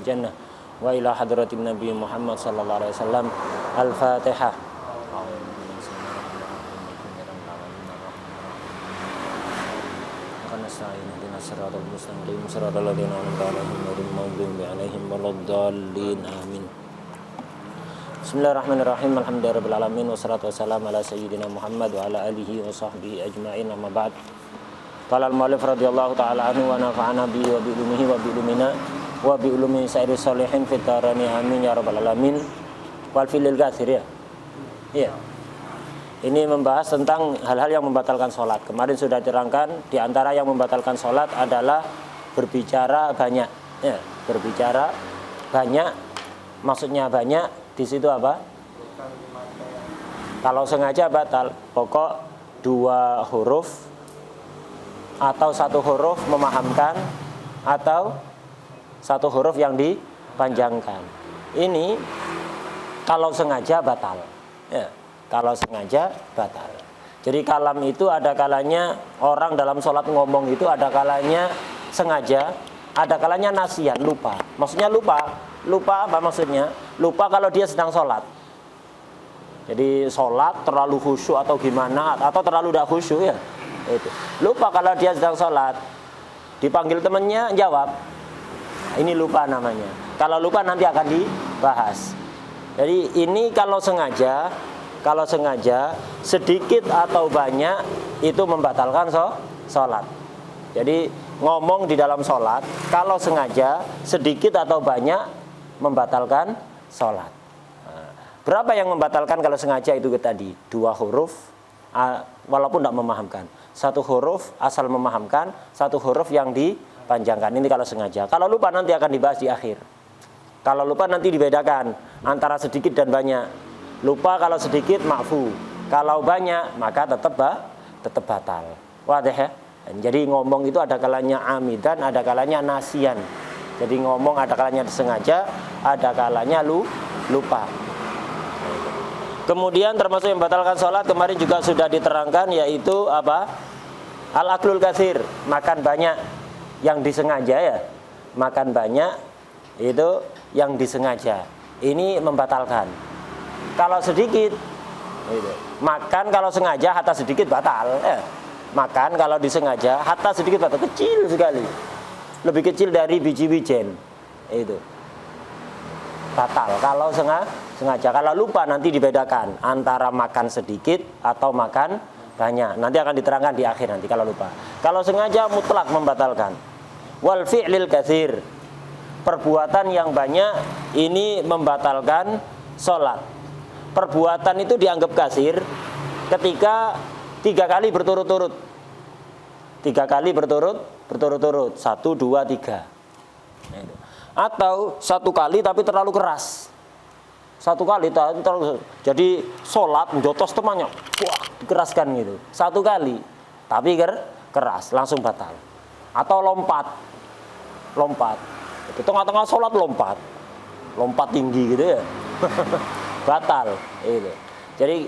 jannah wa ila hadratin Nabi Muhammad sallallahu alaihi wasallam. Al-Fatihah. Siratal mustaqim siratal ladzina an'amta 'alaihim ghairil maghdubi 'alaihim waladdallin. Amin. Bismillahirrahmanirrahim. Alhamdulillahirabbil alamin wassalatu wassalamu ala sayyidina Muhammad wa ala alihi wa sahbihi ajma'in. Amma ba'd. Qala al-mu'allif radhiyallahu ta'ala anhu wa nafa'ana bihi wa bi ulumihi wa bi ulumina wa bi ulumi sa'iril sholihin fid dharani amin ya rabbal alamin. Wal filil katsir ya. Iya. Ini membahas tentang hal-hal yang membatalkan sholat. Kemarin sudah diterangkan, di antara yang membatalkan sholat adalah berbicara banyak. Ya, berbicara banyak, maksudnya banyak, di situ apa? Kalau sengaja batal, pokok dua huruf atau satu huruf memahamkan atau satu huruf yang dipanjangkan. Ini kalau sengaja batal. Ya. Kalau sengaja batal. Jadi kalam itu ada kalanya orang dalam sholat ngomong itu ada kalanya sengaja, ada kalanya nasian, lupa. Maksudnya lupa. Lupa apa maksudnya? Lupa kalau dia sedang sholat. Jadi sholat terlalu khusyuk atau gimana, atau terlalu tidak khusyuk ya. Itu. Lupa kalau dia sedang sholat. Dipanggil temannya jawab. Ini lupa namanya. Kalau lupa nanti akan dibahas. Jadi ini kalau sengaja sedikit atau banyak itu membatalkan sholat. Jadi ngomong di dalam sholat kalau sengaja sedikit atau banyak membatalkan sholat. Nah, berapa yang membatalkan kalau sengaja itu tadi? Dua huruf walaupun tidak memahamkan. Satu huruf asal memahamkan, satu huruf yang dipanjangkan. Ini kalau sengaja. Kalau lupa nanti akan dibahas di akhir. Kalau lupa nanti dibedakan antara sedikit dan banyak. Lupa kalau sedikit ma'fu, kalau banyak maka tetap batal. Wadah ya. Jadi ngomong itu ada kalanya amidan, ada kalanya nasian. Jadi ngomong ada kalanya sengaja, ada kalanya lupa. Kemudian termasuk yang membatalkan sholat kemarin juga sudah diterangkan, yaitu apa? Al-aklul katsir, makan banyak yang disengaja ya. Makan banyak itu yang disengaja. Ini membatalkan. Kalau sedikit, makan kalau sengaja hatta sedikit batal. Makan kalau disengaja hatta sedikit batal, kecil sekali, lebih kecil dari biji wijen, itu batal. Kalau sengaja, kalau lupa nanti dibedakan antara makan sedikit atau makan banyak. Nanti akan diterangkan di akhir nanti kalau lupa. Kalau sengaja mutlak membatalkan. Wal fi'lil katsir, perbuatan yang banyak ini membatalkan sholat. Perbuatan itu dianggap kasir ketika 3 kali berturut-turut. 3 kali berturut-turut. 1, 2, 3. Atau 1 kali tapi terlalu keras. 1 kali terlalu. Jadi sholat jotos temannya, wah, dikeraskan gitu. 1 kali tapi keras, langsung batal. Atau lompat. Di tengah-tengah sholat lompat tinggi gitu ya. Batal itu. Jadi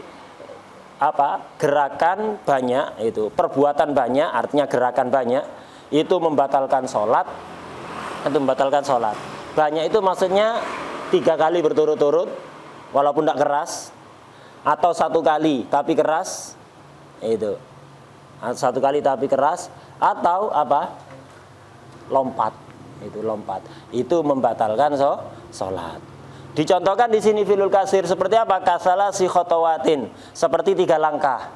apa? Gerakan banyak itu, perbuatan banyak artinya gerakan banyak itu membatalkan sholat. Itu membatalkan sholat. Banyak itu maksudnya 3 kali berturut-turut walaupun tidak keras, atau 1 kali tapi keras itu. 1 kali tapi keras, atau apa? Lompat. Itu membatalkan sholat. Dicontohkan di sini filul kasir seperti apa? Kasala si khotowatin, seperti 3 langkah.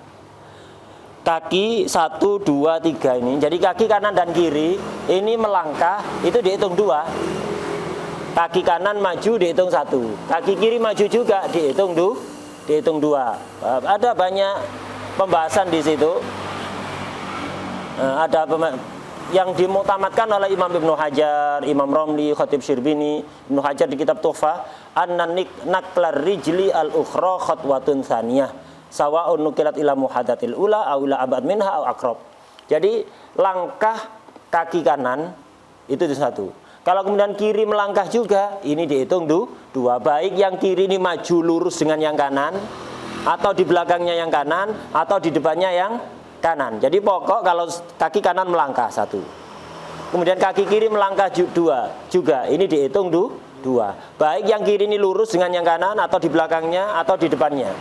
Kaki 1, 2, 3 ini. Jadi kaki kanan dan kiri ini melangkah itu dihitung 2. Kaki kanan maju dihitung 1. Kaki kiri maju juga dihitung 2. Ada banyak pembahasan di situ. Yang dimutamatkan oleh Imam Ibnu Hajar, Imam Romli, Khatib Syirbini, Ibnu Hajar di kitab Tuhfah, an-naqlar rijli al-ukhra khatwatun tsaniyah sawa'un nukilat ila muhadatil ula aw ila abad minha aw aqrab. Jadi langkah kaki kanan itu 1. Kalau kemudian kiri melangkah juga, ini dihitung 2. Baik yang kiri ini maju lurus dengan yang kanan, atau di belakangnya yang kanan, atau di depannya yang kanan. Jadi pokok kalau kaki kanan melangkah 1. kemudian kaki kiri melangkah juga. Ini dihitung dua. Baik yang kiri ini lurus dengan yang kanan, atau di belakangnya, atau di depannya.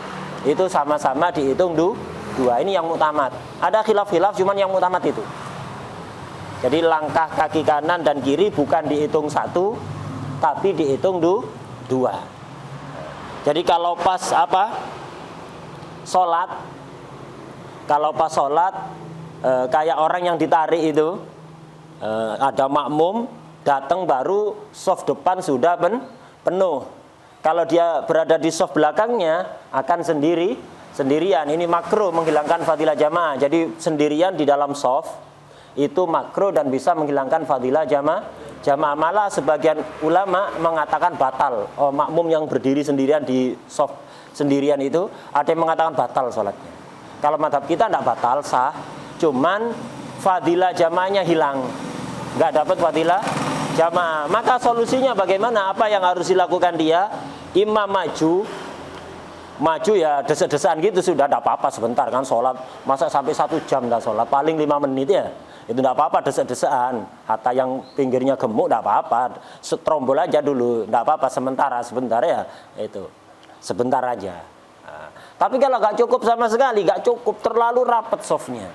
Itu sama-sama dihitung dua. Ini yang muktamad. Ada khilaf-khilaf, cuman yang muktamad itu. Jadi langkah kaki kanan dan kiri bukan dihitung satu, tapi dihitung dua. Jadi kalau pas sholat, kayak orang yang ditarik itu, ada makmum datang baru soft depan sudah penuh. Kalau dia berada di soft belakangnya akan sendirian. Ini makruh, menghilangkan fadilah jamaah. Jadi sendirian di dalam soft itu makruh dan bisa menghilangkan fadilah jamaah. Malah sebagian ulama mengatakan batal. Makmum yang berdiri sendirian di soft sendirian itu ada yang mengatakan batal sholatnya. Kalau madhab kita tidak batal, sah. Cuman fadilah jamaahnya hilang, nggak dapat fadilah jamaah. Maka solusinya bagaimana? Apa yang harus dilakukan dia? Imam maju ya desek-desekan gitu sudah, tidak apa-apa sebentar kan sholat. Masa sampai 1 jam dah sholat, paling 5 menit ya. Itu tidak apa-apa desek-desekan. Hatta yang pinggirnya gemuk tidak apa-apa. Setrombol aja dulu, tidak apa-apa sebentar ya. Itu sebentar aja. Nah, tapi kalau nggak cukup sama sekali, nggak cukup, terlalu rapat softnya.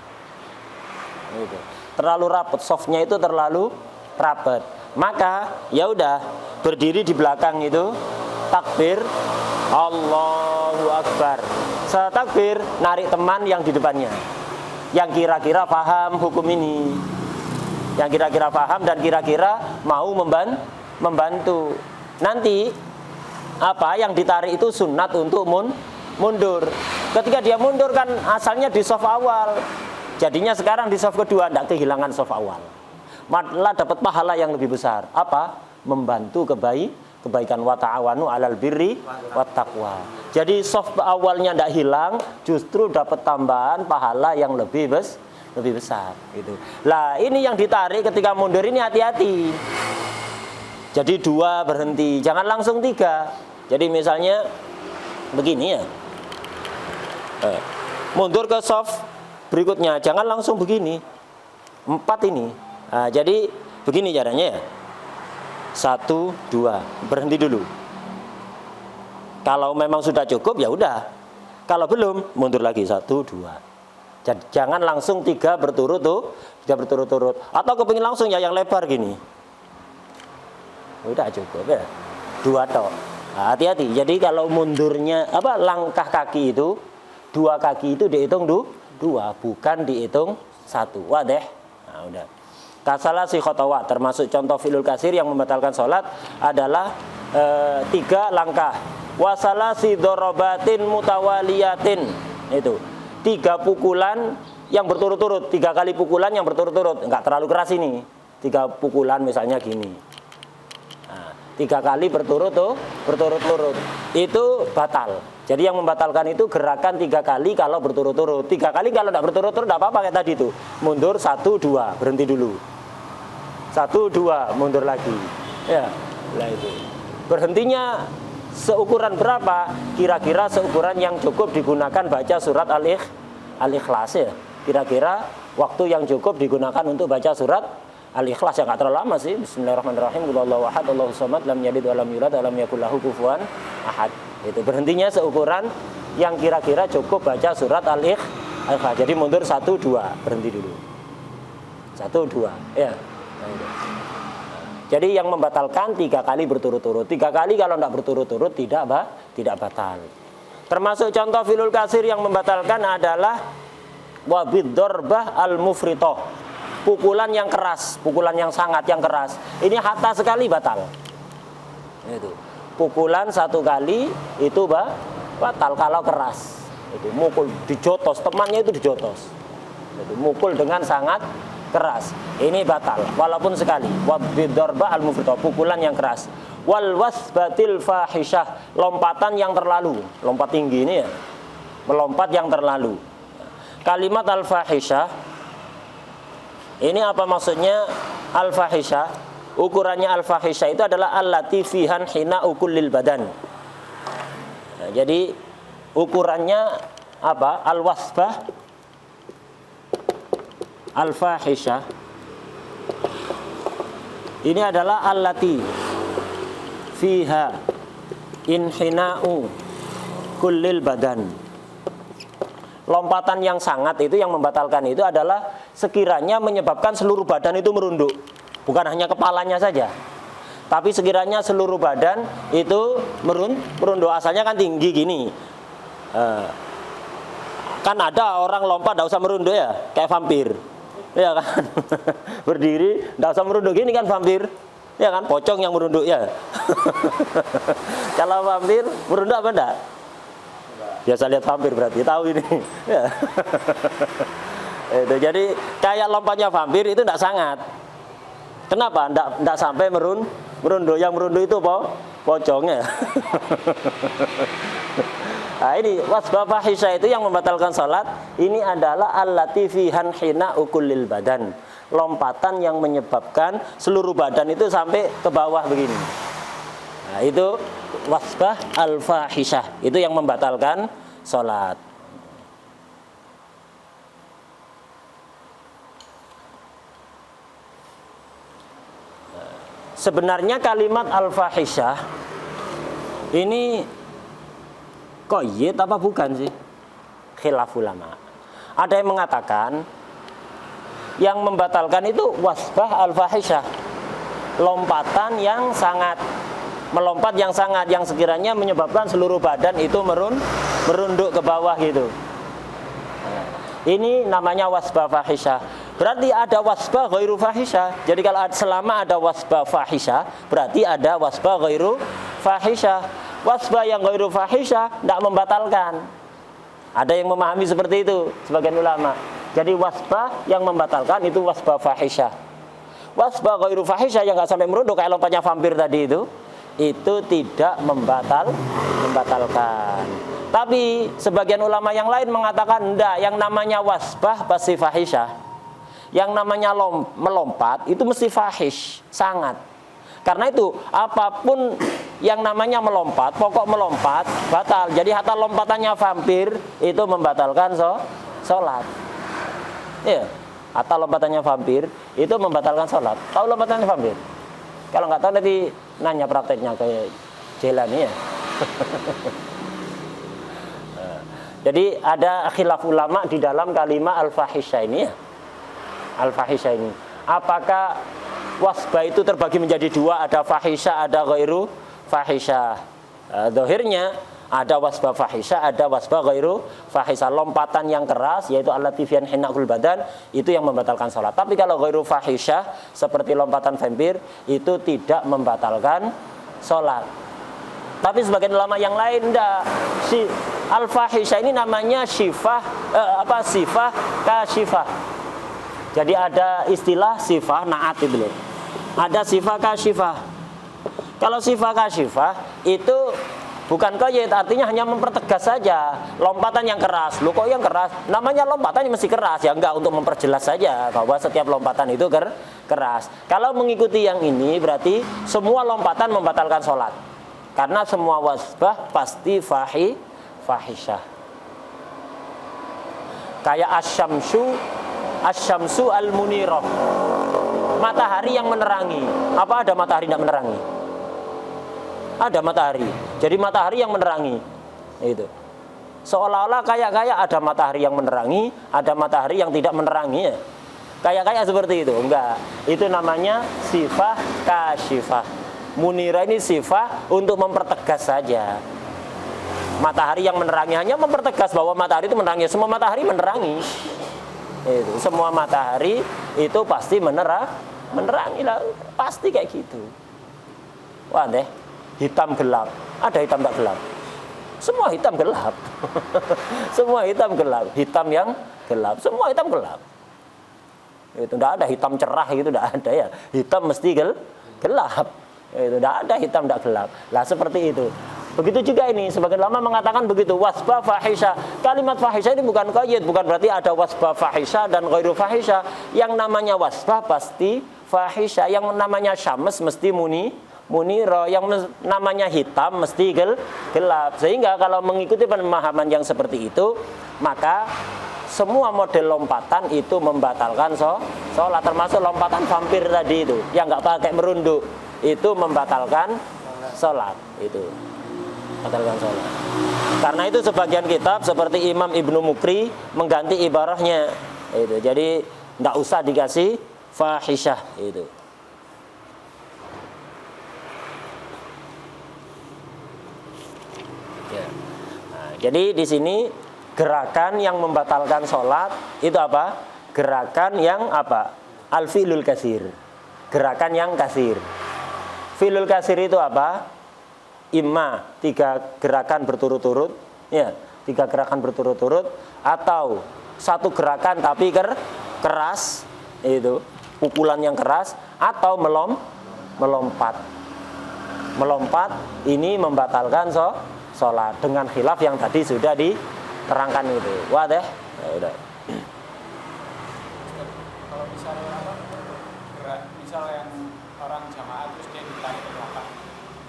Gitu. Terlalu rapat softnya itu terlalu rapat. Maka ya udah berdiri di belakang itu, takbir, Allahu Akbar. Setelah takbir, narik teman yang di depannya, yang kira-kira paham hukum ini, yang kira-kira paham dan kira-kira mau membantu. Nanti apa yang ditarik itu sunat untuk mundur. Ketika dia mundur kan asalnya di soft awal, jadinya sekarang di soft kedua, tidak kehilangan soft awal, malah dapat pahala yang lebih besar. Apa? Membantu kebaikan, wa ta'awanu 'alal birri wat taqwa. Jadi soft awalnya tidak hilang, justru dapat tambahan pahala yang lebih besar gitu. Lah ini yang ditarik ketika mundur ini hati-hati. Jadi 2 berhenti, jangan langsung 3. Jadi misalnya begini ya, mundur ke soft berikutnya, jangan langsung begini 4 ini. Nah, jadi begini caranya ya, 1, 2, berhenti dulu. Kalau memang sudah cukup ya udah, kalau belum mundur lagi 1, 2. Jangan langsung 3 berturut-turut. Atau kepingin langsung ya yang lebar gini, udah cukup ya, 2 tok. Nah, hati-hati. Jadi kalau mundurnya langkah kaki itu, 2 kaki itu dihitung 2, bukan dihitung 1. Wadah. Nah, udah. Kasalah si khotawat, termasuk contoh fi'lul kasir yang membatalkan sholat adalah 3 langkah. Wasalah si dorobatin mutawaliyatin, itu 3 pukulan yang berturut-turut, 3 kali pukulan yang berturut-turut, enggak terlalu keras ini. 3 pukulan misalnya gini. Nah, 3 kali berturut-turut itu batal. Jadi yang membatalkan itu gerakan 3 kali kalau berturut-turut. 3 kali kalau tidak berturut-turut tidak apa-apa kayak tadi itu. Mundur 1, 2, berhenti dulu. 1, 2, mundur lagi. Ya, lah itu. Berhentinya seukuran berapa? Kira-kira seukuran yang cukup digunakan baca surat Al-Ikhlas ya. Kira-kira waktu yang cukup digunakan untuk baca surat Al-Ikhlas, ya nggak terlalu lama sih. Bismillahirrahmanirrahim. Qulhuwallahu ahad, Allahu samad, lam yalid wa lam yulad wa lam yakul lahu kufuwan ahad. Itu berhentinya seukuran yang kira-kira cukup baca surat Al-Ikhlas. Jadi mundur 1, 2, berhenti dulu. 1, 2, ya. Nah, itu. Jadi yang membatalkan 3 kali berturut-turut. 3 kali kalau tidak berturut-turut tidak batal. Termasuk contoh fi'lul kasir yang membatalkan adalah wabid dorbah al-mufritoh, pukulan yang keras, pukulan yang sangat yang keras. Ini hatta sekali batal. Itu pukulan 1 kali itu batal kalau keras. Itu mukul dijotos, temannya itu dijotos. Itu mukul dengan sangat keras. Ini batal walaupun sekali. Wabid dorbah al-mufritoh, pukulan yang keras. Wal wasbatil fahisyah, lompatan yang terlalu, lompat tinggi ini ya, melompat yang terlalu. Kalimat al-fahisyah ini apa maksudnya? Al-fahisyah, ukurannya al-fahisyah itu adalah allati fihan hina ukulil badan. Nah, jadi ukurannya apa? Al-wasbah al-fahisyah Ini adalah allati fiha inhina'u kullil badan. Lompatan yang sangat itu yang membatalkan itu adalah sekiranya menyebabkan seluruh badan itu merunduk. Bukan hanya kepalanya saja, tapi sekiranya seluruh badan itu merunduk. Asalnya kan tinggi gini. Kan ada orang lompat tidak usah merunduk ya, kayak vampir. Ya kan, berdiri, tidak usah merunduk gini kan vampir, ya kan, pocong yang merunduk ya. Kalau vampir merunduk apa enggak? Biasa lihat vampir berarti tahu ini. Ya. Itu jadi kayak lompatnya vampir itu tidak sangat. Kenapa? Tidak sampai merunduk. Yang merunduk itu pocongnya. Nah ini wasbah fahisha itu yang membatalkan salat. Ini adalah allati fihan hina ukulil badan. Lompatan yang menyebabkan seluruh badan itu sampai ke bawah begini. Nah itu wasbah al-fahisyah. Itu yang membatalkan salat. Sebenarnya kalimat al-fahisyah ini qayyid apa bukan sih? Khilaf ulama. Ada yang mengatakan yang membatalkan itu wasbah al-fahisyah, lompatan yang sangat, melompat yang sangat, yang sekiranya menyebabkan seluruh badan itu merunduk ke bawah gitu. Ini namanya wasbah fahisyah. Berarti ada wasbah ghairu fahisyah. Jadi kalau selama ada wasbah fahisyah, berarti ada wasbah ghairu fahisyah. Wasbah yang ghairu fahisyah tidak membatalkan. Ada yang memahami seperti itu sebagian ulama. Jadi wasbah yang membatalkan itu wasbah fahisyah. Wasbah ghairu fahisyah yang nggak sampai merunduk kayak lompatnya vampir tadi itu tidak membatalkan. Tapi sebagian ulama yang lain mengatakan enggak, yang namanya wasbah pasti fahisyah. Yang namanya melompat itu mesti fahish, sangat. Karena itu apapun yang namanya melompat, pokok melompat batal. Jadi hatta lompatannya vampir itu membatalkan sholat. Iya, hatta lompatannya vampir itu membatalkan sholat. Tahu lompatannya vampir? Kalau nggak tahu nanti nanya prakteknya ke Jelani ya. Jadi ada khilaf ulama di dalam kalimat al-fahisyah ini ya. Al-fahisyah ini. Apakah wasbah itu terbagi menjadi dua, ada fahisyah, ada ghairu fahisyah. Zahirnya ada wasbah fahisyah, ada wasbah ghairu fahisyah. Lompatan yang keras yaitu allati fihan hinaqul badan itu yang membatalkan salat. Tapi kalau ghairu fahisyah seperti lompatan vampir itu tidak membatalkan salat. Tapi sebagian ulama yang lain enggak. Si al-fahisyah ini namanya sifah sifah kasyifah. Jadi ada istilah sifah na'at itu loh. Ada sifah kasyifah. Kalau sifah kasyifah itu bukan qayyid, artinya hanya mempertegas saja. Lompatan yang keras. Loh kok yang keras? Namanya lompatan yang mesti keras ya, enggak, untuk memperjelas saja bahwa setiap lompatan itu keras. Kalau mengikuti yang ini berarti semua lompatan membatalkan sholat. Karena semua wasbah pasti fahisyah. Kayak asyamsu al-munirah, matahari yang menerangi. Apa ada matahari tidak menerangi? Ada matahari. Jadi matahari yang menerangi. Itu. Seolah-olah kayak ada matahari yang menerangi, ada matahari yang tidak menerangi ya. Kayak seperti itu. Enggak. Itu namanya sifah kasyifah. Munirah ini sifah untuk mempertegas saja. Matahari yang menerangi hanya mempertegas bahwa matahari itu menerangi. Semua matahari menerangi. Itu. Semua matahari itu pasti menerangi lah, pasti kayak gitu. Wah deh, hitam gelap, ada hitam tak gelap? Semua hitam gelap. Semua hitam gelap, hitam yang gelap, semua hitam gelap. Itu tidak ada hitam cerah gitu, tidak ada ya. Hitam mesti gelap. Itu tidak ada hitam tak gelap. Lah seperti itu. Begitu juga ini, sebagian ulama mengatakan begitu, wasbah fahisyah. Kalimat fahisyah ini bukan qayyid, bukan berarti ada wasbah fahisyah dan ghairu fahisyah. Yang namanya wasbah pasti fahisyah, yang namanya syams mesti munira, yang namanya hitam mesti gelap. Sehingga kalau mengikuti pemahaman yang seperti itu, maka semua model lompatan itu membatalkan sholat, termasuk lompatan vampir tadi itu yang nggak pakai merunduk itu membatalkan sholat, itu membatalkan sholat. Karena itu sebagian kitab seperti Imam Ibnu Mukri mengganti ibarahnya itu, jadi nggak usah dikasih fahisyah itu. Ya. Nah, jadi di sini gerakan yang membatalkan sholat itu apa? Gerakan yang apa? Al-fi'lul katsir. Gerakan yang kasir. Fi'lul katsir itu apa? Imma 3 gerakan berturut-turut, ya, 3 gerakan berturut-turut, atau 1 gerakan tapi keras, itu pukulan yang keras, atau melompat. Melompat ini membatalkan sholat dengan khilaf yang tadi sudah diterangkan itu. Wadah? Ya udah. Kalau misalnya misal yang orang jamaah terus dia ditarik ke belakang,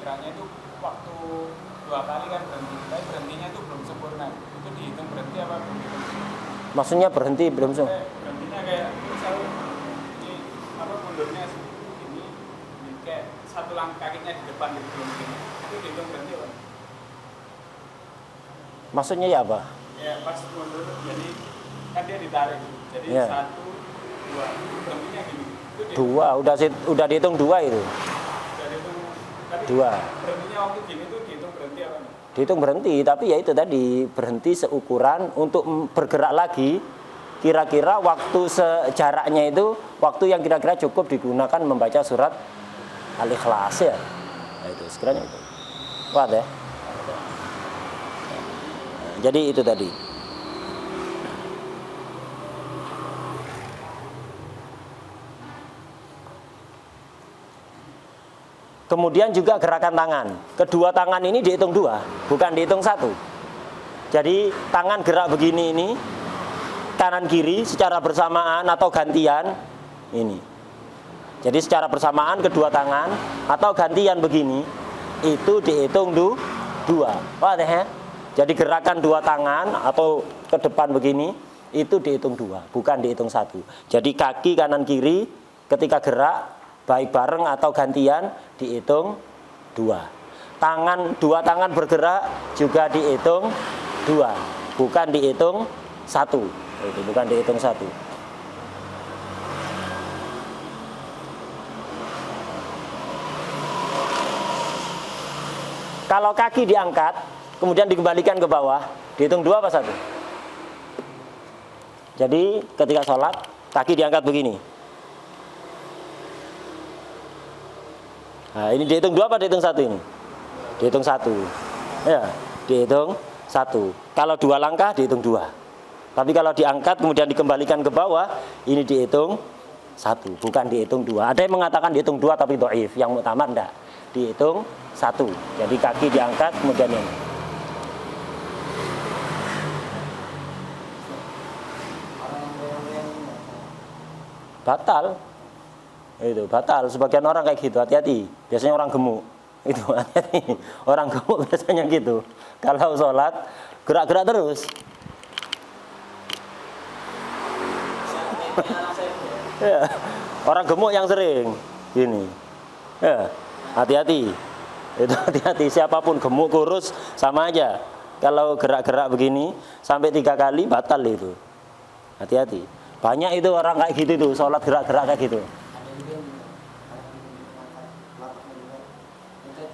geraknya itu waktu 2 kali kan berhenti, tapi berhentinya itu belum sempurna, itu dihitung berhenti apa belum dihitung? Maksudnya berhenti belum sempurna? Berhentinya kayak misal ini apa mundurnya ini kayak 1 langkah kakinya di depan gitu belum begini, itu dihitung berhenti apa? Maksudnya ya apa? Ya pas mundur jadi kan dia ditarik, jadi ya. 1, 2, berhentinya gini. 2 udah dihitung 2 itu. Udah dihitung, tapi 2. Berhentinya waktu gini tuh dihitung berhenti apa nih? Dihitung berhenti, tapi ya itu tadi berhenti seukuran untuk bergerak lagi. Kira-kira waktu sejaraknya itu waktu yang kira-kira cukup digunakan membaca surat Al-Ikhlas ya. Nah, itu sekiranya itu. Kuat ya. Jadi itu tadi. Kemudian juga gerakan tangan. Kedua tangan ini dihitung 2, bukan dihitung 1. Jadi tangan gerak begini ini, kanan kiri secara bersamaan atau gantian ini. Jadi secara bersamaan kedua tangan atau gantian begini, itu dihitung 2. Paham ya? Jadi gerakan 2 tangan atau ke depan begini itu dihitung 2, bukan dihitung 1. Jadi kaki kanan kiri ketika gerak baik bareng atau gantian dihitung 2. 2 tangan bergerak juga dihitung 2, bukan dihitung 1. Itu bukan dihitung 1. Kalau kaki diangkat kemudian dikembalikan ke bawah, dihitung 2 apa 1? Jadi ketika sholat kaki diangkat begini. Nah, ini dihitung 2 apa dihitung 1 ini? Dihitung 1. Ya, dihitung 1. Kalau 2 langkah dihitung 2. Tapi kalau diangkat kemudian dikembalikan ke bawah, ini dihitung 1, bukan dihitung 2. Ada yang mengatakan dihitung 2 tapi dhaif, yang muktamad enggak. Dihitung 1. Jadi kaki diangkat kemudian ini. Batal. Itu batal, sebagian orang kayak gitu, hati-hati. Biasanya orang gemuk. Itu hati-hati. Orang gemuk biasanya gitu. Kalau sholat gerak-gerak terus. Ya, orang gemuk yang sering gini. Ya, hati-hati. Itu hati-hati, siapapun gemuk kurus sama aja. Kalau gerak-gerak begini sampai 3 kali batal itu. Hati-hati. Banyak itu orang kayak gitu tuh, sholat gerak-gerak kayak gitu.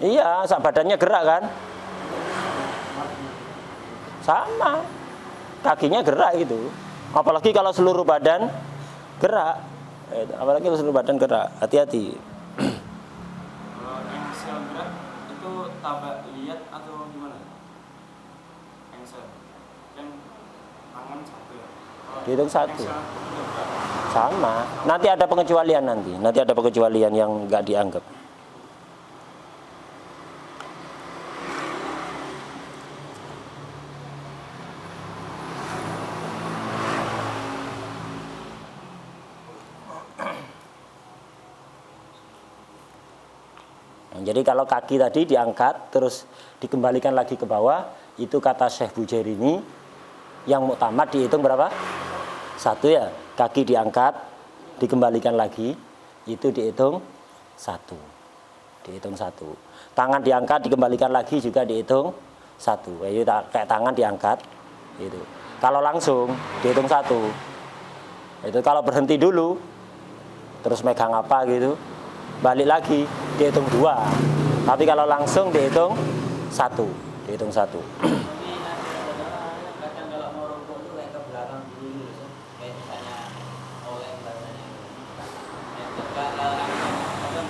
Iya, badannya gerak kan? Sama. Kakinya gerak gitu. Apalagi kalau seluruh badan gerak. Apalagi kalau seluruh badan gerak. Hati-hati. Kalau yang gerak itu tabak lihat atau gimana? Cancel. Yang tangan 1 ya. Dihitung 1. Sama. Nanti ada pengecualian nanti. Nanti ada pengecualian yang nggak dianggap. Jadi kalau kaki tadi diangkat terus dikembalikan lagi ke bawah, itu kata Syekh Bujairini yang muktamad dihitung berapa? 1 ya, kaki diangkat dikembalikan lagi, itu dihitung 1. Dihitung 1. Tangan diangkat dikembalikan lagi juga dihitung 1. Itu kayak tangan diangkat itu. Kalau langsung dihitung 1. Itu kalau berhenti dulu terus megang apa gitu, balik lagi dihitung 2. Tapi kalau langsung dihitung 1. Dihitung 1. Kadang kalau mau rokok itu kayak ke belakang dulu, kayak misalnya oleh bahasanya.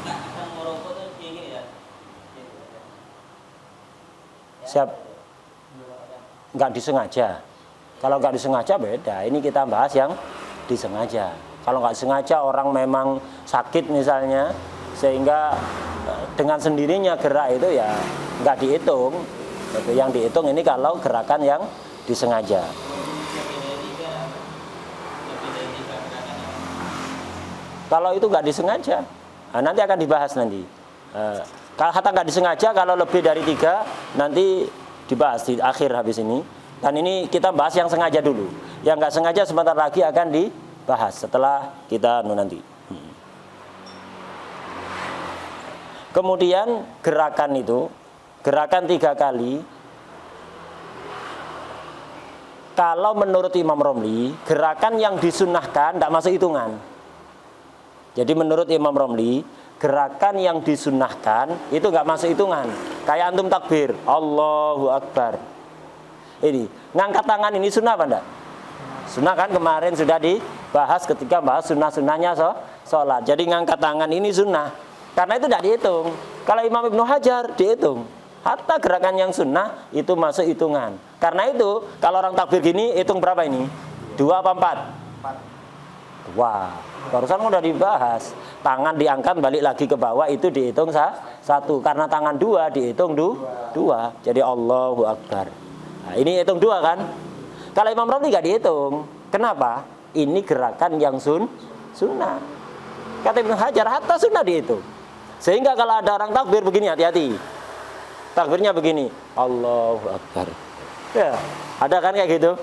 Kadang mau rokok tuh gini ya. Siap. Nggak disengaja. Kalau nggak disengaja beda. Ini kita bahas yang disengaja. Kalau nggak sengaja orang memang sakit misalnya, sehingga dengan sendirinya gerak itu ya nggak dihitung. Yang dihitung ini kalau gerakan yang disengaja. Kalau itu nggak disengaja, nanti akan dibahas nanti. Kalau kata nggak disengaja, kalau lebih dari 3 nanti dibahas di akhir habis ini. Dan ini kita bahas yang sengaja dulu. Yang nggak sengaja sebentar lagi akan dibahas setelah kita nanti. Kemudian gerakan itu, gerakan 3 kali. Kalau menurut Imam Romli, gerakan yang disunnahkan tidak masuk hitungan. Jadi menurut Imam Romli, gerakan yang disunnahkan itu nggak masuk hitungan. Kayak antum takbir, Allahu Akbar. Ini ngangkat tangan ini sunnah apa enggak? Sunnah kan, kemarin sudah dibahas ketika bahas sunnah-sunnahnya sholat. Jadi ngangkat tangan ini sunnah. Karena itu tidak dihitung. Kalau Imam Ibnu Hajar dihitung. Hatta gerakan yang sunnah itu masuk hitungan. Karena itu kalau orang takbir gini hitung berapa ini? 2 apa 4? 2. Barusan udah dibahas. Tangan diangkat balik lagi ke bawah itu dihitung 1. Karena tangan 2 dihitung 2. Jadi Allahu Akbar. Nah, ini hitung 2 kan? Kalau Imam Romli nggak dihitung. Kenapa? Ini gerakan yang sunnah. Kata Ibnu Hajar, hatta sunnah dihitung. Sehingga kalau ada orang takbir begini, hati-hati. Takbirnya begini, Allahu Akbar. Ya, ada kan kayak gitu?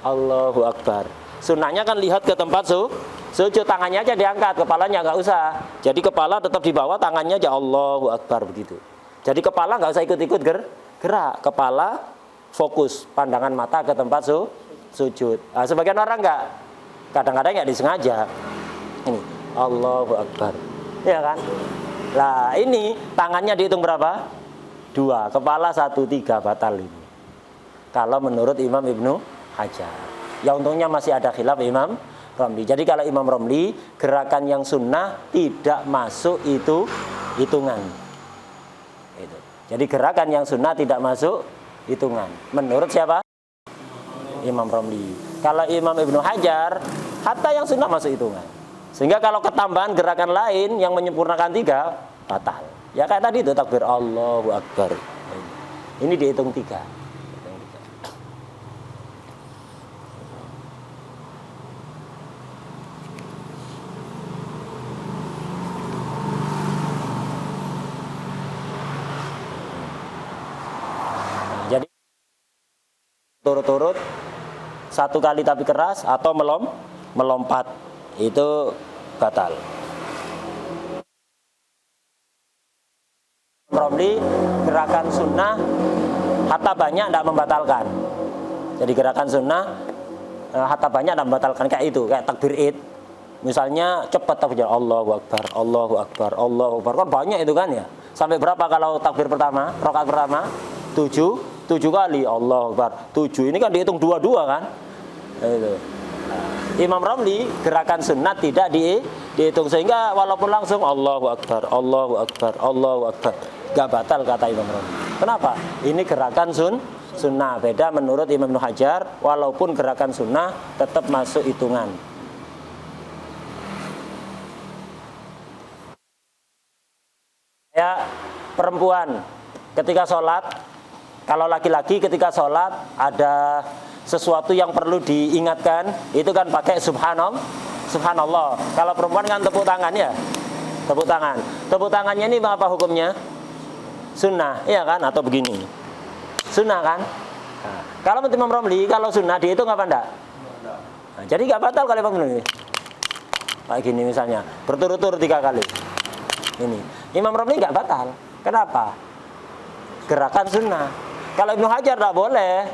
Allahu Akbar. Sunnahnya kan lihat ke tempat sujud, tangannya aja diangkat, kepalanya nggak usah. Jadi kepala tetap di bawah, tangannya aja Allahu Akbar begitu. Jadi kepala nggak usah ikut-ikut gerak. Kepala fokus, pandangan mata ke tempat sujud. Nah, sebagian orang nggak, kadang-kadang nggak disengaja. Ini Allahu Akbar, ya kan? Lah ini tangannya dihitung berapa? 2, kepala 1, 3, batal ini. Kalau menurut Imam Ibnu Hajar. Ya untungnya masih ada khilaf Imam Romli. Jadi kalau Imam Romli, gerakan yang sunnah tidak masuk itu hitungan. Itu. Jadi gerakan yang sunnah tidak masuk hitungan. Menurut siapa? Imam Romli. Kalau Imam Ibnu Hajar, hatta yang sunnah masuk hitungan. Sehingga kalau ketambahan gerakan lain yang menyempurnakan 3, batal. Ya kayak tadi itu takbir Allahu Akbar. Ini dihitung 3. Jadi turut-turut 1 kali tapi keras atau melompat itu batal. Romli, gerakan sunnah hatta banyak tidak membatalkan. Jadi gerakan sunnah hatta banyak tidak membatalkan, kayak itu, kayak takbir id. Misalnya cepat takbir Allahu Akbar, Allahu Akbar, Allahu Akbar, kan banyak itu kan ya. Sampai berapa kalau takbir pertama, rakaat pertama? 7 kali Allahu Akbar. 7 ini kan dihitung 2 kan? Itu. Imam Romli gerakan sunnah tidak dihitung, sehingga walaupun langsung Allahu Akbar, Allahu Akbar, Allahu Akbar, gak batal kata Imam Romli. Kenapa? Ini gerakan sunnah. Beda menurut Imam Ibnu Hajar, walaupun gerakan sunnah tetap masuk hitungan. Ya, perempuan ketika sholat, kalau laki-laki ketika sholat ada sesuatu yang perlu diingatkan, itu kan pakai subhanallah. Kalau perempuan kan tepuk tangan ya, tepuk tangan. Tepuk tangannya ini apa hukumnya? Sunnah, iya kan? Atau begini, sunnah kan? Nah, kalau menurut Imam Romli, kalau sunnah dihitung apa enggak? Nah, jadi nggak batal kalau Imam Romli. kayak gini misalnya, berturut-turut 3 kali. Ini Imam Romli nggak batal. Kenapa? Gerakan sunnah. Kalau Ibnu Hajar tidak boleh,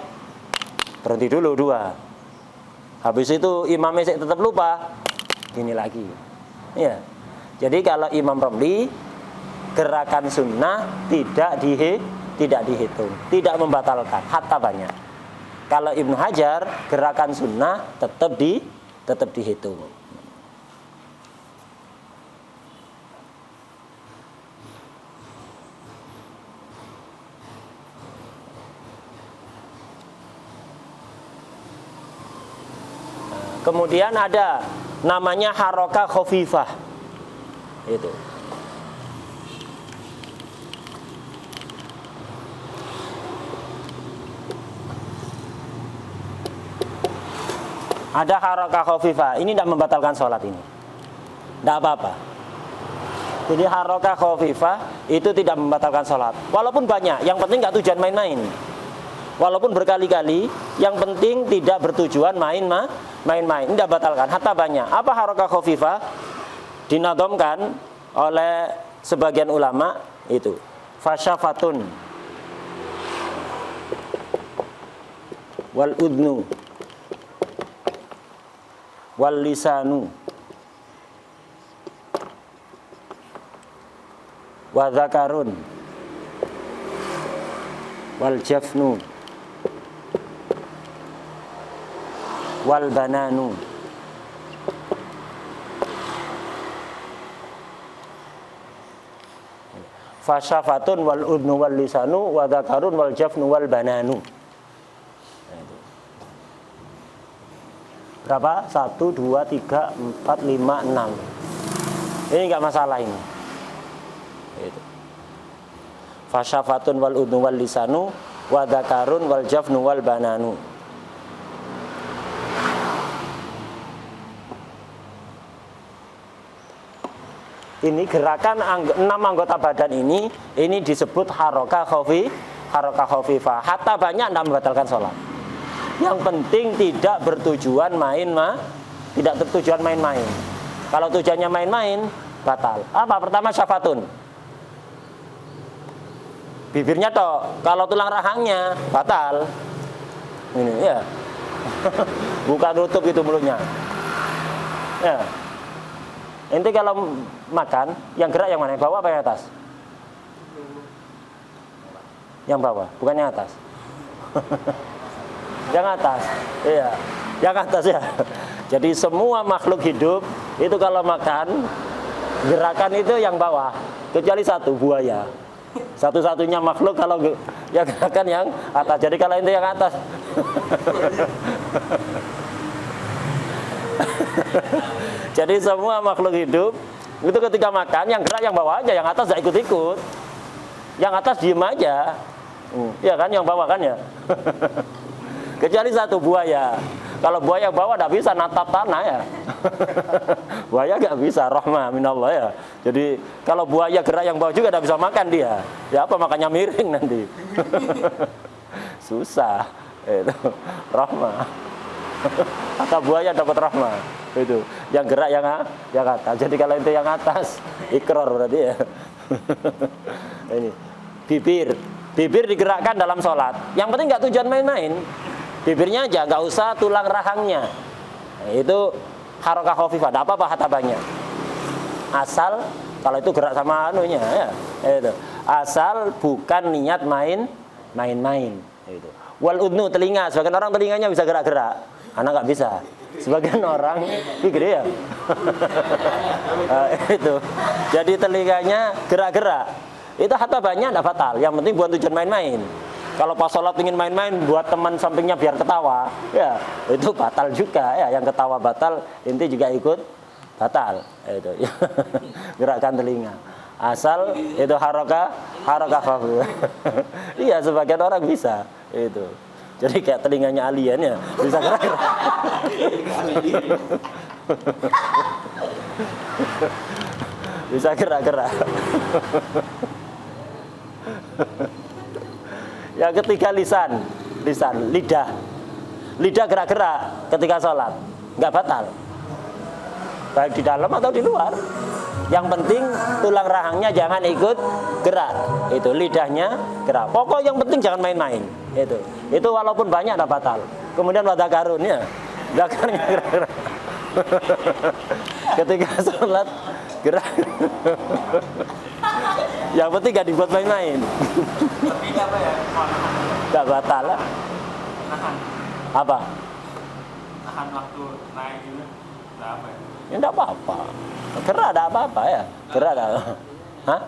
berhenti dulu 2. Habis itu imamnya tetap lupa, gini lagi. Ya. Jadi kalau Imam Romli gerakan sunnah tidak dihitung, tidak membatalkan, hatta banyak. Kalau Ibnu Hajar gerakan sunnah tetap dihitung. Kemudian ada namanya harokah khafifah. Itu. Ada harokah khafifah. Ini tidak membatalkan sholat ini. Tidak apa-apa. Jadi harokah khafifah itu tidak membatalkan sholat. Walaupun banyak, yang penting nggak tujuan main-main. Walaupun berkali-kali, yang penting tidak bertujuan main-main. Tidak batalkan, hatta banyak. Apa harokah khafifah? Dinadomkan oleh sebagian ulama itu fasyafatun wal udnu wal lisanu wa dzakarun wal jafnu wal bananu. Fasyafatun wal udnu wal lisanu wa dzakarun wal jafnu wal bananu. Berapa? 1, 2, 3, 4, 5, 6. Ini enggak masalah ini. Itu. Fasyafatun wal udnu wal lisanu wa dzakarun wal jafnu wal bananu. Ini gerakan 6 anggota badan ini disebut harokah khafifah. Hatta banyak tidak membatalkan sholat. Yang penting tidak bertujuan tidak bertujuan main-main. Kalau tujuannya main-main, batal. Apa? Pertama syafatun. Bibirnya toh, kalau tulang rahangnya batal. Ini ya. Buka tutup itu mulutnya. Ya. Inti kalau makan, yang gerak yang mana? Yang bawah apa yang atas? Yang bawah, bukan yang atas. Yang atas, iya. Yang atas ya. Jadi semua makhluk hidup itu kalau makan, gerakan itu yang bawah. Kecuali satu, buaya. Satu-satunya makhluk kalau yang gerakan yang atas. Jadi kalau inti yang atas. Jadi semua makhluk hidup itu ketika makan yang gerak yang bawah aja, yang atas tidak ikut-ikut. Yang atas diem aja. Ya kan, yang bawah kan ya. Kecuali satu, buaya. Kalau buaya bawah tidak bisa natap tanah ya. Buaya nggak bisa, rahmah minallah ya. Jadi kalau buaya gerak yang bawah juga tidak bisa makan dia. Ya apa, makannya miring nanti. Susah. Itu rahmah. Atau buaya dapat rahmah. Itu yang gerak yang atas. Jadi kalau itu yang atas ikrar berarti ya. Ini bibir digerakkan dalam sholat. Yang penting nggak tujuan main-main. Bibirnya aja, nggak usah tulang rahangnya. Nah, itu harokah khafifah. Tidak apa-apa hatta banyak. Asal kalau itu gerak sama anunya ya. Itu asal bukan niat main-main. Itu. Wal udnu, telinga. Sebagian orang telinganya bisa gerak-gerak. Anak nggak bisa. Sebagian orang gede ya. Itu. Jadi telinganya gerak-gerak. Itu hatta banyak tidak batal. Yang penting buat tujuan main-main. Kalau pas sholat ingin main-main buat teman sampingnya biar ketawa, ya itu batal juga ya. Yang ketawa batal, inti juga ikut batal. Itu. Gerakan telinga. Asal itu harokah khafifah. Iya, sebagian orang bisa. Itu. Jadi kayak telinganya alien ya, bisa gerak-gerak. Bisa gerak-gerak. Yang ketiga lisan, lidah gerak-gerak ketika sholat, nggak batal. baik di dalam atau di luar. Yang penting tulang rahangnya jangan ikut gerak, itu lidahnya gerak. Pokok yang penting jangan main-main. Itu walaupun banyak tidak batal. Kemudian wadakarun ya, zakarnya gerak-gerak. Ketika sholat gerak. Yang penting gak dibuat main-main. Tapi apa ya? Gak batal lah. Nahan, Apa? nahan waktu naik gitu. Nggak apa ya? Ya enggak apa-apa. Gerak ada apa-apa ya. Gerak ada. Hah?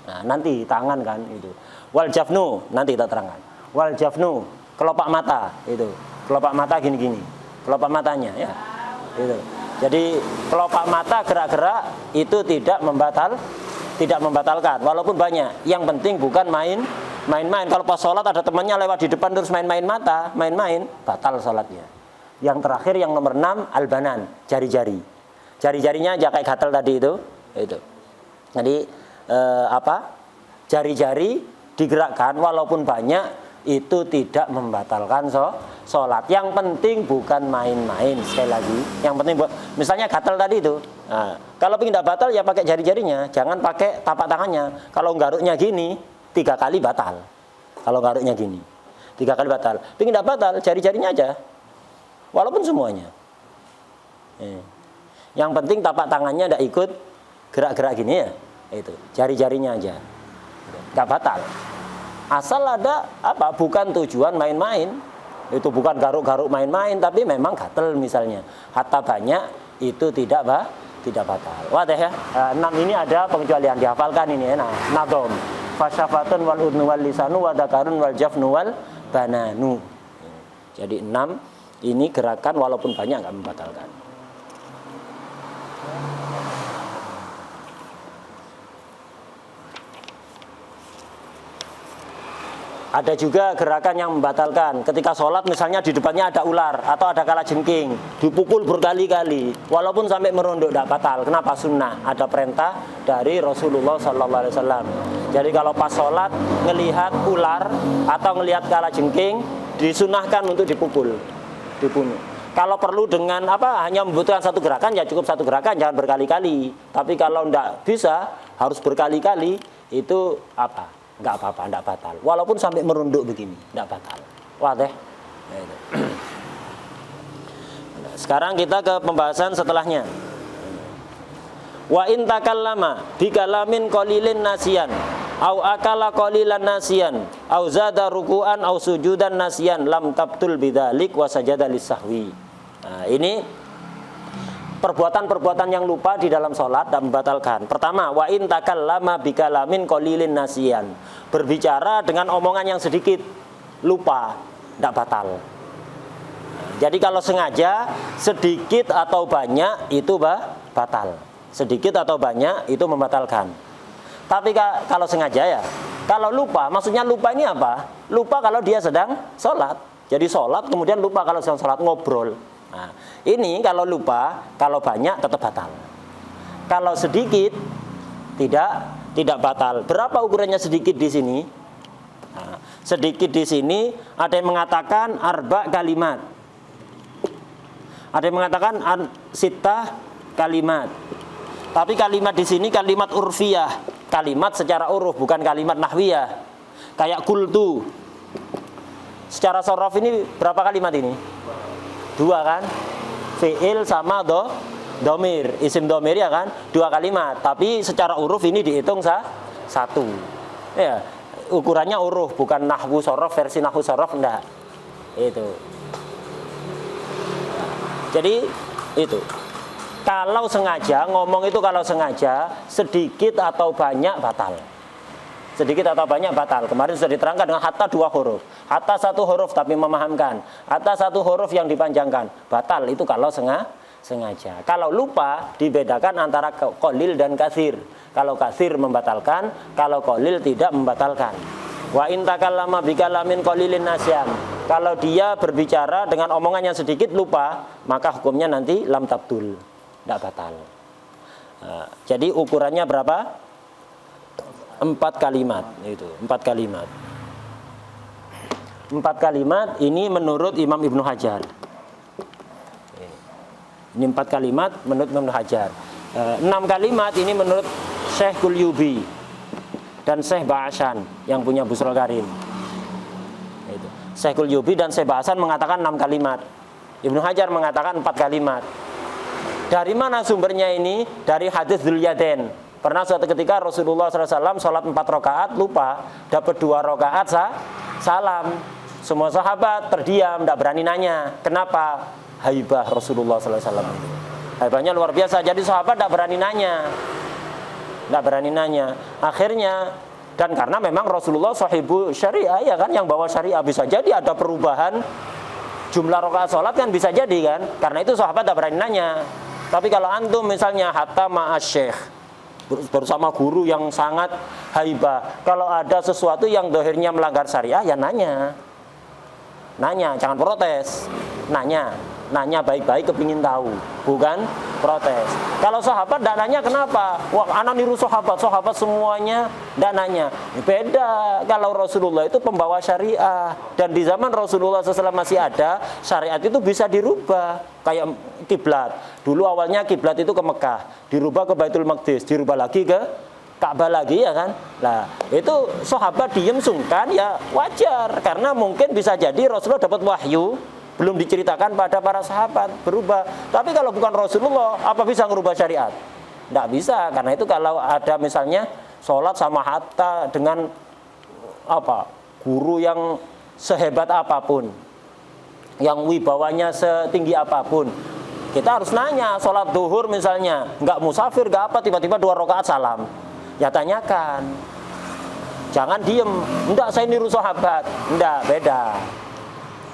Nah, nanti tangan kan itu. Wal jafnu nanti kita terangkan. Wal jafnu kelopak mata itu. Kelopak mata gini-gini. Kelopak matanya ya. Itu. Jadi kelopak mata gerak-gerak itu tidak membatalkan walaupun banyak. Yang penting bukan main-main. Kalau pas sholat ada temannya lewat di depan terus main-main mata, main-main, batal sholatnya. Yang terakhir yang nomor 6 albanan, jari-jari. Jari-jarinya aja kayak gatal tadi itu. Jadi jari-jari digerakkan walaupun banyak itu tidak membatalkan sholat. Yang penting bukan main-main. Sekali lagi, yang penting misalnya gatal tadi itu. Nah, kalau ingin tidak batal ya pakai jari-jarinya, jangan pakai tapak tangannya. Kalau garuknya gini 3 kali batal. Kalau garuknya gini 3 kali batal. Ingin tidak batal jari-jarinya aja. Walaupun semuanya. Yang penting tapak tangannya tidak ikut gerak-gerak gini ya. Itu jari-jarinya aja. Tidak batal. Asal ada bukan tujuan main-main. Itu bukan garuk-garuk main-main, tapi memang gatel misalnya. Hatta banyak itu tidak batal. Wadah ya. 6 ini ada pengecualian, dihafalkan ini ya. Nah, nadom. Fasyafatun wal udnu wal lisanu wa dakarun wal jafnu wal bananu. Jadi 6 ini gerakan walaupun banyak enggak membatalkan. Ada juga gerakan yang membatalkan. Ketika sholat misalnya di depannya ada ular atau ada kalajengking, dipukul berkali-kali, walaupun sampai merunduk tidak batal. Kenapa? Sunnah. Ada perintah dari Rasulullah SAW. Jadi kalau pas sholat ngelihat ular atau ngelihat kalajengking, disunahkan untuk dibunuh. Kalau perlu dengan hanya membutuhkan satu gerakan ya cukup satu gerakan, jangan berkali-kali. Tapi kalau tidak bisa harus berkali-kali itu enggak apa-apa, enggak batal. Walaupun sampai merunduk begini, enggak batal. Wadah. Sekarang kita ke pembahasan setelahnya. Wa in takallama bi kalamin qalilin nasiyan au akala qalilan nasiyan au zada ruku'an au sujudan nasiyan lam tabtul bidzalik wa sajada lisahwi. Nah, ini perbuatan-perbuatan yang lupa di dalam sholat dan membatalkan. Pertama, wa in takallama bi kalamin qalilin nasiyan. Berbicara dengan omongan yang sedikit, lupa, tidak batal. Jadi kalau sengaja, sedikit atau banyak itu batal. Sedikit atau banyak itu membatalkan. Tapi kalau sengaja ya, kalau lupa, maksudnya lupa ini apa? Lupa kalau dia sedang sholat. Jadi sholat kemudian lupa kalau sedang sholat, ngobrol. Nah, ini kalau lupa, kalau banyak tetap batal. Kalau sedikit tidak batal. Berapa ukurannya sedikit di sini? Nah, sedikit di sini ada yang mengatakan arba kalimat. Ada yang mengatakan sitah kalimat. Tapi kalimat di sini kalimat urfiyah, kalimat secara uruf, bukan kalimat nahwiyah. Kayak kultu. Secara sorof ini berapa kalimat ini? 2 kan? Fi'il sama domir, isim domir ya kan? 2 kalimat. Tapi secara uruf ini dihitung 1. Ya, ukurannya uruf, bukan nahwu sorof, versi nahwu sorof enggak. Itu. Jadi itu. Kalau sengaja, ngomong itu kalau sengaja, sedikit atau banyak batal. Sedikit atau banyak batal. Kemarin sudah diterangkan dengan hatta 2 huruf. Hatta 1 huruf tapi memahamkan. Hatta 1 huruf yang dipanjangkan. Batal itu kalau sengaja. Kalau lupa dibedakan antara qalil dan katsir. Kalau katsir membatalkan, kalau qalil tidak membatalkan. Wa in takallama bi kalamin qalilin nasyan. Kalau dia berbicara dengan omongan yang sedikit lupa, maka hukumnya nanti lam tabtul. Tidak batal. Nah, jadi ukurannya berapa? 4 kalimat. Itu 4 kalimat. 4 kalimat ini menurut Imam Ibnu Hajar. Ini 4 kalimat menurut Ibnu Hajar. 6 kalimat ini menurut Syekh Qulyubi dan Syekh Ba'asyan yang punya Busrul Karim. Itu. Syekh Qulyubi dan Syekh Ba'asyan mengatakan 6 kalimat. Ibnu Hajar mengatakan 4 kalimat. Dari mana sumbernya ini? Dari hadis Dzulyaden. Pernah suatu ketika Rasulullah SAW sholat 4 rakaat lupa, dapat 2 rakaat salam. Semua sahabat terdiam, tidak berani nanya. Kenapa? Haibah Rasulullah SAW. Haibahnya luar biasa. Jadi sahabat tidak berani nanya. Tidak berani nanya. Akhirnya, dan karena memang Rasulullah sahibu syariah, ya kan, yang bawa syariah, bisa jadi ada perubahan jumlah rakaat sholat kan bisa jadi kan. Karena itu sahabat tidak berani nanya. Tapi kalau antum misalnya hatta ma'as syekh, bersama guru yang sangat haibah, kalau ada sesuatu yang dohirnya melanggar syariah, ya nanya. Nanya, jangan protes. Nanya baik-baik kepingin tahu, bukan protes. Kalau sahabat tidak nanya, kenapa? Wah, anak niru sahabat semuanya tidak nanya. Beda kalau Rasulullah itu pembawa syariah, dan di zaman Rasulullah SAW masih ada, syariat itu bisa dirubah. Kayak kiblat, dulu awalnya kiblat itu ke Mekah, dirubah ke Baitul Maqdis, dirubah lagi ke Ka'bah lagi, ya kan? Nah, itu sahabat diem sungkan, ya wajar, karena mungkin bisa jadi Rasulullah dapat wahyu belum diceritakan pada para sahabat, berubah. Tapi kalau bukan Rasulullah, apa bisa merubah syariat? Tidak bisa, karena itu kalau ada misalnya sholat sama hatta dengan guru yang sehebat apapun, yang wibawanya setinggi apapun, kita harus nanya. Sholat duhur misalnya, nggak musafir, nggak apa, tiba-tiba 2 rakaat salam, ya tanyakan. Jangan diem, enggak saya niru sahabat, enggak, beda.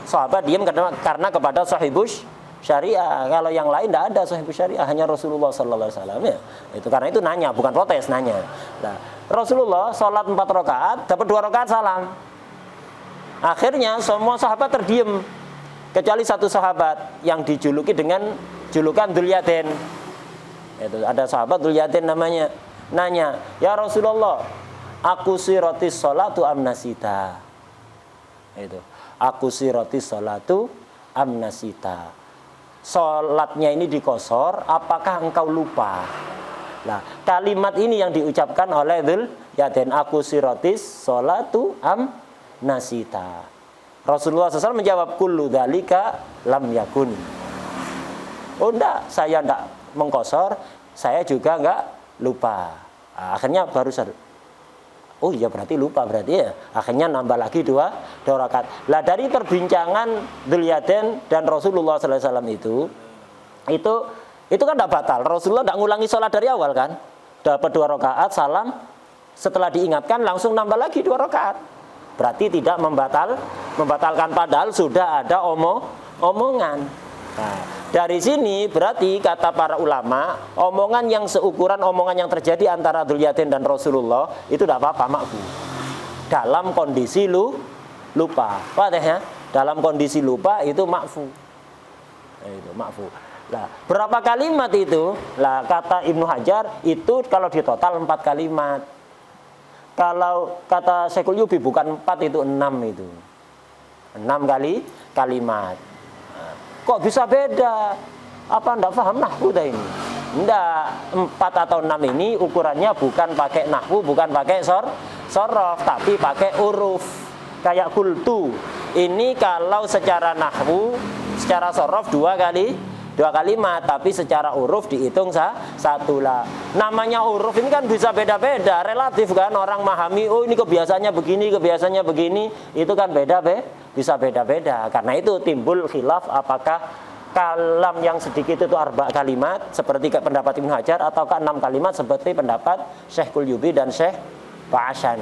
Sahabat diem karena kepada sahibus syariah. Kalau yang lain tidak ada sahibus syariah, hanya Rasulullah Sallallahu Alaihi Wasallam, ya. Itu karena itu nanya, bukan protes, nanya. Nah, Rasulullah sholat 4 rakaat, dapat 2 rakaat salam. Akhirnya semua sahabat terdiam, kecuali satu sahabat yang dijuluki dengan julukan Dzulyaden. Itu ada sahabat Dzulyaden namanya, nanya, ya Rasulullah, aku sirotis sholatu amnasita. Itu. Aku sirotis sholatu amnasita. Sholatnya ini dikosor, apakah engkau lupa? Nah, kalimat ini yang diucapkan oleh Dzulyaden, aku sirotis sholatu amnasita. Rasulullah SAW menjawab, kullu dzalika lam yakun. Oh enggak, saya enggak mengkosor, saya juga enggak lupa. Nah, akhirnya baru sadar. Oh iya, berarti lupa berarti ya. Akhirnya nambah lagi 2 rakaat. Lah dari perbincangan Dzulyaden dan Rasulullah SAW itu kan tidak batal. Rasulullah tidak ngulangi sholat dari awal kan. Dapat 2 rakaat salam, setelah diingatkan langsung nambah lagi 2 rakaat. Berarti tidak membatalkan, padahal sudah ada omongan. Nah, dari sini berarti kata para ulama, omongan yang seukuran omongan yang terjadi antara Dzulyaden dan Rasulullah itu tidak apa-apa, makfu. Dalam kondisi lupa. Paham ya? Dalam kondisi lupa itu makfu. Itu makfu. Lah, berapa kalimat itu? Lah, kata Ibnu Hajar itu kalau di total 4 kalimat. Kalau kata Syekh Qulyubi bukan 4, itu 6 itu. 6 kalimat. Kok bisa beda? Apa enggak paham nahwu dah ini? Enggak, 4 atau 6 ini ukurannya bukan pakai nahwu, bukan pakai sorof, tapi pakai huruf. Kayak kultu. Ini kalau secara nahwu, secara sorof 2 kalimat, tapi secara huruf dihitung 1 lah. Namanya huruf ini kan bisa beda-beda, relatif kan. Orang memahami, oh ini kebiasaannya begini, itu kan bisa beda-beda. Karena itu timbul khilaf apakah kalam yang sedikit itu 4 kalimat seperti pendapat Ibnu Hajar, ataukah 6 kalimat seperti pendapat Syekh Qulyubi dan Syekh Ba'asyan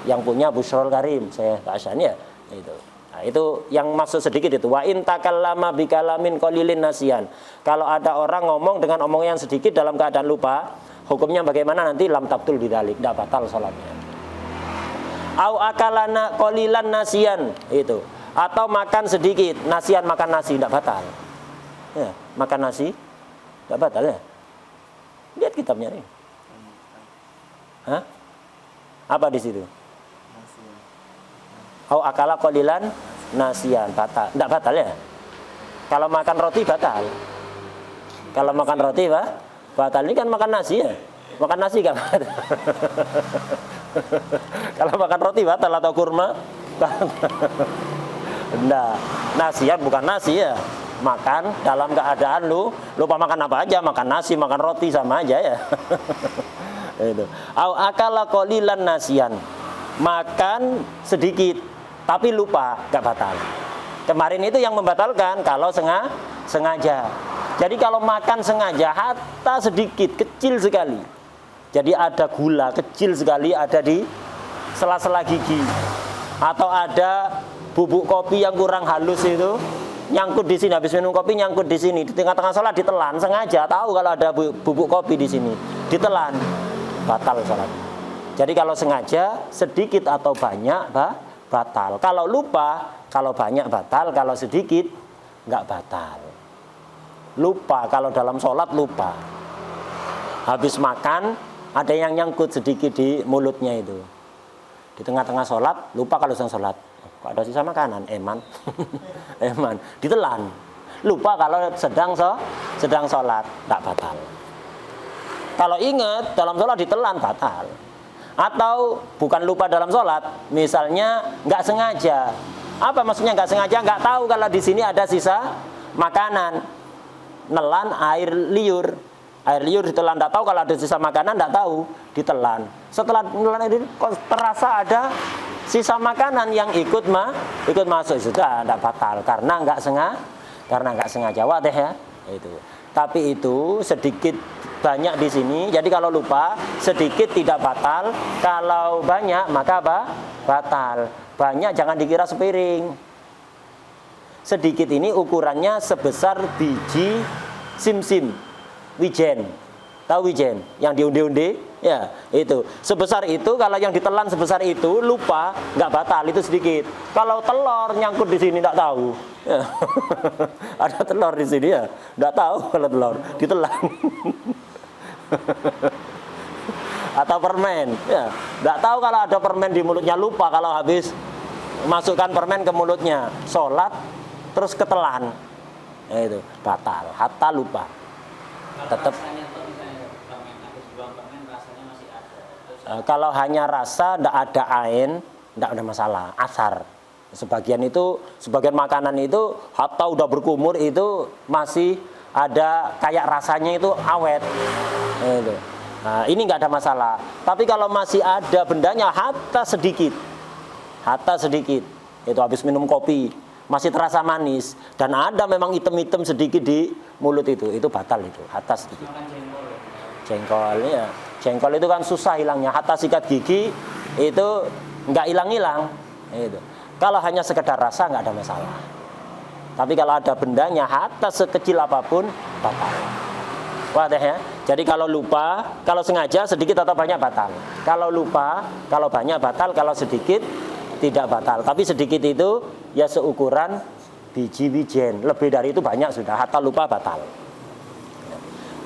yang punya Busrul Karim, Syekh Ba'asyan, ya. Itu. Nah, itu yang maksud sedikit itu. Wa in takallama bikalamin qalilin nasiyan. Kalau ada orang ngomong dengan omongan yang sedikit dalam keadaan lupa, hukumnya bagaimana nanti? Lam tabtul bidalik, tidak batal salatnya. Au akalana qalilan nasiyan, itu. Atau makan sedikit, nasiyan makan nasi, tidak batal. Ya, makan nasi tidak batal ya. Lihat kitabnya ini. Hah? Apa di situ? Au akala qalilan nasiyan, batal. Tidak batal ya. Kalau makan roti batal. Kalau makan roti batal. Ini kan makan nasi ya. Makan nasi kan. Kalau makan roti batal atau kurma? Nah, nasian bukan nasi ya. Makan dalam keadaan lupa makan apa aja, makan nasi, makan roti sama aja ya. Itu. Au akala qalilan nasian. Makan sedikit tapi lupa, enggak batal. Kemarin itu yang membatalkan kalau sengaja. Jadi kalau makan sengaja hatta sedikit, kecil sekali. Jadi ada gula kecil sekali ada di sela-sela gigi. Atau ada bubuk kopi yang kurang halus itu nyangkut di sini, habis minum kopi nyangkut di sini, di tengah-tengah sholat ditelan sengaja, tahu kalau ada bubuk kopi di sini, ditelan, batal sholat. Jadi kalau sengaja sedikit atau banyak batal. Kalau lupa, kalau banyak batal, kalau sedikit nggak batal. Lupa kalau dalam sholat lupa. Habis makan ada yang nyangkut sedikit di mulutnya itu. Di tengah-tengah sholat lupa kalau sedang sholat. Kok ada sisa makanan? Eman. Eman. Ditelan. Lupa kalau sedang sholat. Nggak batal. Kalau ingat dalam sholat ditelan batal. Atau bukan lupa dalam sholat. Misalnya nggak sengaja. Apa maksudnya nggak sengaja? Nggak tahu kalau di sini ada sisa makanan. Nelan air liur. Air liur ditelan, nggak tahu kalau ada sisa makanan, nggak tahu, ditelan. Setelah menelan ini terasa ada sisa makanan yang ikut masuk, sudah nggak batal karena nggak sengaja. Wadah ya itu. Tapi itu sedikit banyak di sini. Jadi kalau lupa sedikit tidak batal, kalau banyak maka batal. Banyak jangan dikira sepiring. Sedikit ini ukurannya sebesar biji simsim. Wijen, tahu wijen yang diunde-unde ya itu sebesar itu. Kalau yang ditelan sebesar itu lupa nggak batal, itu sedikit. Kalau telur nyangkut di sini nggak tahu ya. Ada telur di sini ya nggak tahu kalau telur ditelan. Atau permen ya nggak tahu kalau ada permen di mulutnya, lupa kalau habis masukkan permen ke mulutnya sholat terus ketelan ya, itu batal hatta lupa. Tetap kalau hanya rasa tidak ada ain, tidak ada masalah. Asar sebagian makanan itu hatta udah berkumur itu masih ada kayak rasanya itu awet itu. Nah, ini nggak ada masalah. Tapi kalau masih ada bendanya hatta sedikit itu habis minum kopi masih terasa manis dan ada memang item-item sedikit di mulut itu batal, itu hatta sedikit. Jengkol ya, jengkol itu kan susah hilangnya. Hatta sikat gigi itu nggak hilang-hilang itu. Kalau hanya sekedar rasa nggak ada masalah. Tapi kalau ada bendanya hatta sekecil apapun batal. Wadah ya. Jadi kalau lupa, kalau sengaja sedikit atau banyak batal. Kalau lupa, kalau banyak batal, kalau sedikit tidak batal. Tapi sedikit itu ya seukuran biji wijen. Lebih dari itu banyak sudah, hatta lupa batal.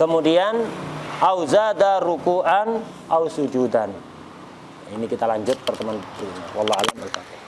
Kemudian au zada ruku'an au sujudan. Ini kita lanjut pertemuan berikutnya. Wallahu a'lam bishawab.